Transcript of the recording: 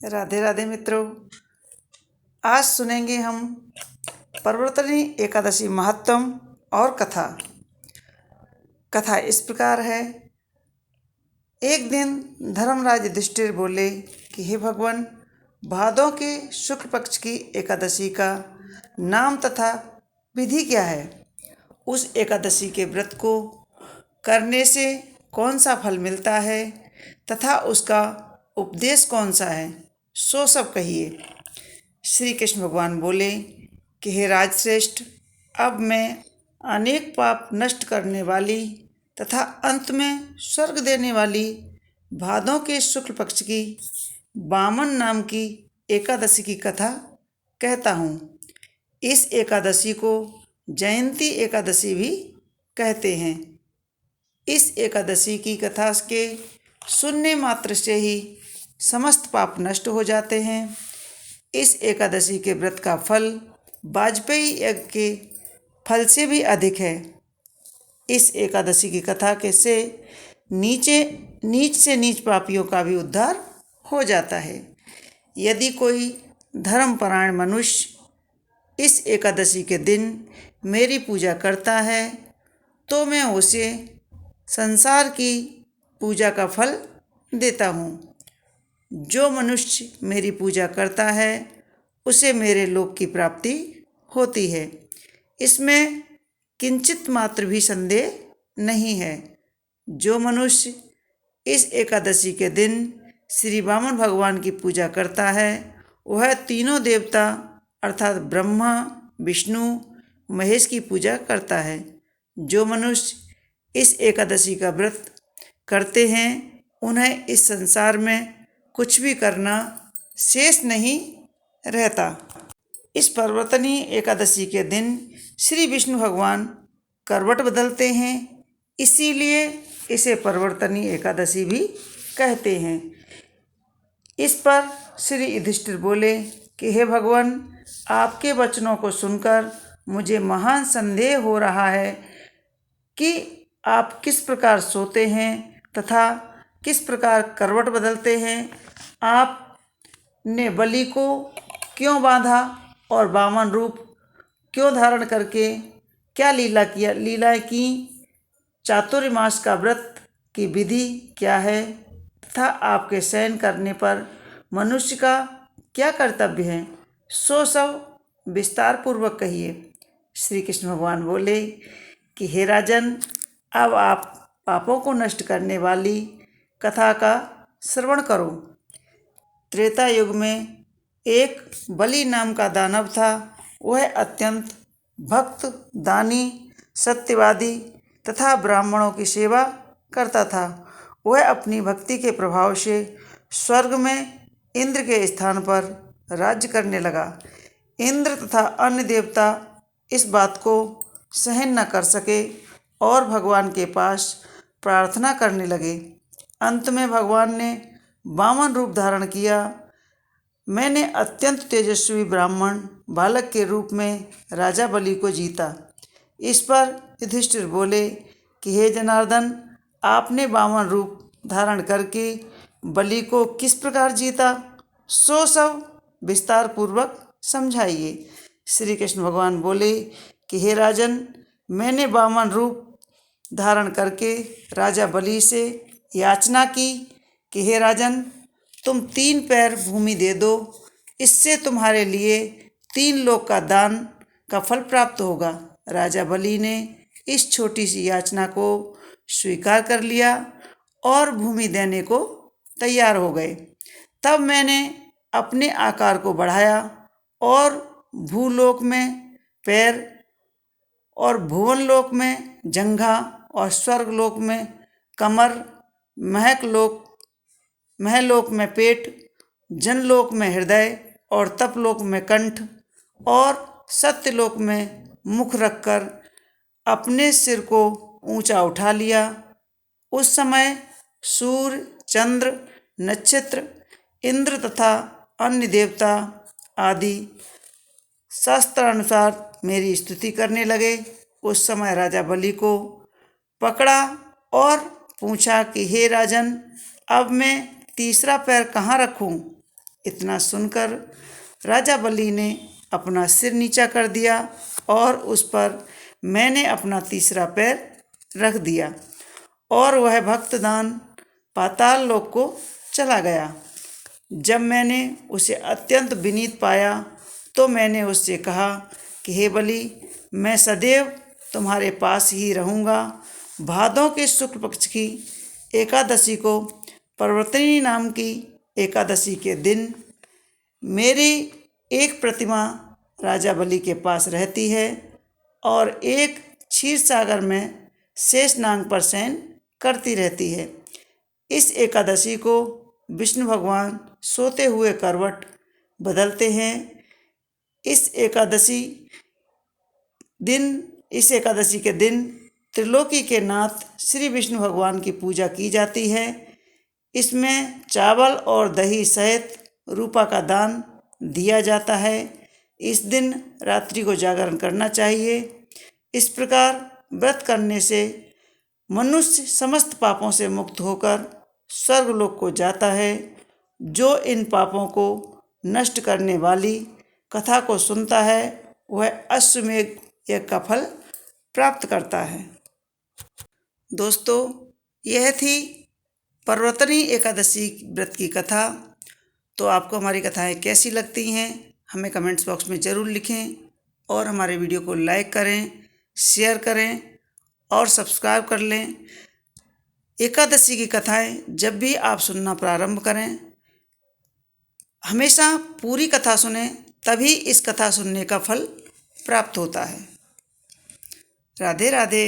राधे राधे मित्रों। आज सुनेंगे हम परिवर्तनी एकादशी महत्तम और कथा। कथा इस प्रकार है। एक दिन धर्मराज युधिष्ठिर बोले कि हे भगवान, भादों के शुक्ल पक्ष की एकादशी का नाम तथा विधि क्या है? उस एकादशी के व्रत को करने से कौन सा फल मिलता है तथा उसका उपदेश कौन सा है, सो सब कहिए। श्री कृष्ण भगवान बोले कि हे राजश्रेष्ठ, अब मैं अनेक पाप नष्ट करने वाली तथा अंत में स्वर्ग देने वाली भादों के शुक्ल पक्ष की वामन नाम की एकादशी की कथा कहता हूँ। इस एकादशी को जयंती एकादशी भी कहते हैं। इस एकादशी की कथा के सुनने मात्र से ही समस्त पाप नष्ट हो जाते हैं। इस एकादशी के व्रत का फल वाजपेयी यज्ञ के फल से भी अधिक है। इस एकादशी की कथा के से नीच से नीच पापियों का भी उद्धार हो जाता है। यदि कोई धर्मपरायण मनुष्य इस एकादशी के दिन मेरी पूजा करता है तो मैं उसे संसार की पूजा का फल देता हूँ। जो मनुष्य मेरी पूजा करता है उसे मेरे लोक की प्राप्ति होती है। इसमें किंचित मात्र भी संदेह नहीं है। जो मनुष्य इस एकादशी के दिन श्री वामन भगवान की पूजा करता है वह तीनों देवता अर्थात ब्रह्मा, विष्णु, महेश की पूजा करता है। जो मनुष्य इस एकादशी का व्रत करते हैं उन्हें इस संसार में कुछ भी करना शेष नहीं रहता। इस परिवर्तनी एकादशी के दिन श्री विष्णु भगवान करवट बदलते हैं, इसीलिए इसे परिवर्तनी एकादशी भी कहते हैं। इस पर श्री युधिष्ठिर बोले कि हे भगवान, आपके वचनों को सुनकर मुझे महान संदेह हो रहा है कि आप किस प्रकार सोते हैं तथा किस प्रकार करवट बदलते हैं। आपने बलि को क्यों बांधा और वामन रूप क्यों धारण करके क्या लीलाएं की? चातुर्मास का व्रत की विधि क्या है तथा आपके शयन करने पर मनुष्य का क्या कर्तव्य है, सो सब विस्तार पूर्वक कहिए। श्री कृष्ण भगवान बोले कि हे राजन, अब आप पापों को नष्ट करने वाली कथा का श्रवण करो। त्रेता युग में एक बलि नाम का दानव था। वह अत्यंत भक्त, दानी, सत्यवादी तथा ब्राह्मणों की सेवा करता था। वह अपनी भक्ति के प्रभाव से स्वर्ग में इंद्र के स्थान पर राज्य करने लगा। इंद्र तथा अन्य देवता इस बात को सहन न कर सके और भगवान के पास प्रार्थना करने लगे। अंत में भगवान ने वामन रूप धारण किया। मैंने अत्यंत तेजस्वी ब्राह्मण बालक के रूप में राजा बलि को जीता। इस पर युधिष्ठिर बोले कि हे जनार्दन, आपने वामन रूप धारण करके बलि को किस प्रकार जीता, सो सब विस्तार पूर्वक समझाइए। श्री कृष्ण भगवान बोले कि हे राजन, मैंने वामन रूप धारण करके राजा बलि से याचना की कि हे राजन, तुम 3 पैर भूमि दे दो, इससे तुम्हारे लिए 3 लोक का दान का फल प्राप्त होगा। राजा बलि ने इस छोटी सी याचना को स्वीकार कर लिया और भूमि देने को तैयार हो गए। तब मैंने अपने आकार को बढ़ाया और भूलोक में पैर और भुवनलोक में जंघा और स्वर्गलोक में कमर, महलोक में पेट, जनलोक में हृदय और तपलोक में कंठ और सत्यलोक में मुख रखकर अपने सिर को ऊंचा उठा लिया। उस समय सूर्य, चंद्र, नक्षत्र, इंद्र तथा अन्य देवता आदि शास्त्रानुसार मेरी स्तुति करने लगे। उस समय राजा बलि को पकड़ा और पूछा कि हे राजन, अब मैं तीसरा पैर कहाँ रखूं? इतना सुनकर राजा बलि ने अपना सिर नीचा कर दिया और उस पर मैंने अपना तीसरा पैर रख दिया और वह भक्तदान पाताल लोक को चला गया। जब मैंने उसे अत्यंत विनीत पाया तो मैंने उससे कहा कि हे बलि, मैं सदैव तुम्हारे पास ही रहूँगा। भादों के शुक्ल पक्ष की एकादशी को परवर्तिनी नाम की एकादशी के दिन मेरी एक प्रतिमा राजा बलि के पास रहती है और एक क्षीर सागर में शेषनाग पर शयन करती रहती है। इस एकादशी को विष्णु भगवान सोते हुए करवट बदलते हैं। इस एकादशी के दिन त्रिलोकी के नाथ श्री विष्णु भगवान की पूजा की जाती है। इसमें चावल और दही सहित रूपा का दान दिया जाता है। इस दिन रात्रि को जागरण करना चाहिए। इस प्रकार व्रत करने से मनुष्य समस्त पापों से मुक्त होकर स्वर्गलोक को जाता है। जो इन पापों को नष्ट करने वाली कथा को सुनता है वह अश्वमेघ यज्ञ का फल प्राप्त करता है। दोस्तों, यह थी परवर्तनी एकादशी व्रत की कथा। तो आपको हमारी कथाएं कैसी लगती हैं हमें कमेंट्स बॉक्स में ज़रूर लिखें और हमारे वीडियो को लाइक करें, शेयर करें और सब्सक्राइब कर लें। एकादशी की कथाएं जब भी आप सुनना प्रारंभ करें, हमेशा पूरी कथा सुनें, तभी इस कथा सुनने का फल प्राप्त होता है। राधे राधे।